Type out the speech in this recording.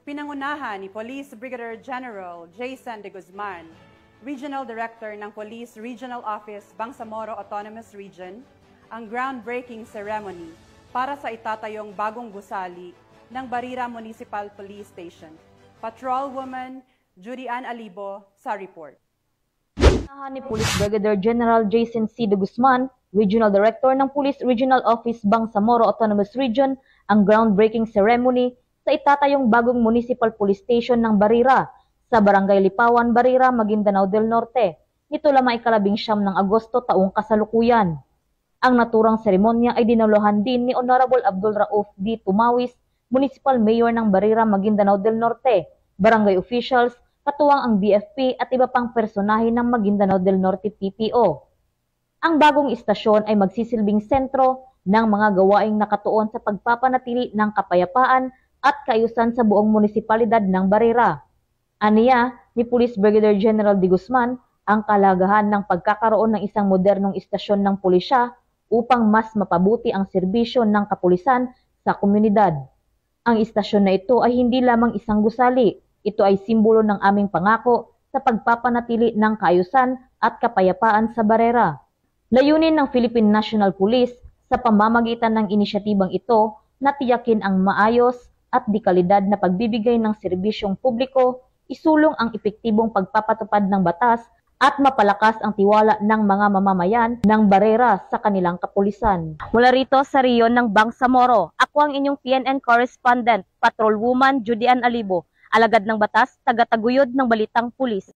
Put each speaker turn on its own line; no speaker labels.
Pinangunahan ni Police Brigadier General Jason de Guzman, Regional Director ng Police Regional Office Bangsamoro Autonomous Region, ang groundbreaking ceremony para sa itatayong bagong gusali ng Barira Municipal Police Station. Patrolwoman Judy Ann Alibo sa report.
Pinangunahan ni Police Brigadier General Jason C. de Guzman, Regional Director ng Police Regional Office Bangsamoro Autonomous Region, ang groundbreaking ceremony sa itatayong bagong Municipal Police Station ng Barira sa Barangay Lipawan, Barira, Maguindanao del Norte, nito lamang 19 ng Agosto taong kasalukuyan. Ang naturang seremonya ay dinalohan din ni Honorable Abdul Rauf D. Tumawis, Municipal Mayor ng Barira, Maguindanao del Norte, barangay officials, katuwang ang BFP at iba pang personahe ng Maguindanao del Norte PPO. Ang bagong istasyon ay magsisilbing sentro ng mga gawaing nakatuon sa pagpapanatili ng kapayapaan at kaayusan sa buong munisipalidad ng Barira. Aniya ni Police Brigadier General de Guzman ang kahalagahan ng pagkakaroon ng isang modernong istasyon ng pulisya upang mas mapabuti ang serbisyo ng kapulisan sa komunidad. Ang istasyon na ito ay hindi lamang isang gusali, ito ay simbolo ng aming pangako sa pagpapanatili ng kaayusan at kapayapaan sa Barira. Layunin ng Philippine National Police sa pamamagitan ng inisyatibang ito na tiyakin ang maayos at dekalidad na pagbibigay ng serbisyong publiko, isulong ang epektibong pagpapatupad ng batas at mapalakas ang tiwala ng mga mamamayan ng Barira sa kanilang kapulisan. Mula rito sa riyon ng Bangsamoro, ako ang inyong PNN correspondent, Patrolwoman Judy Ann Alibo, alagad ng batas, taga-taguyod ng Balitang Pulis.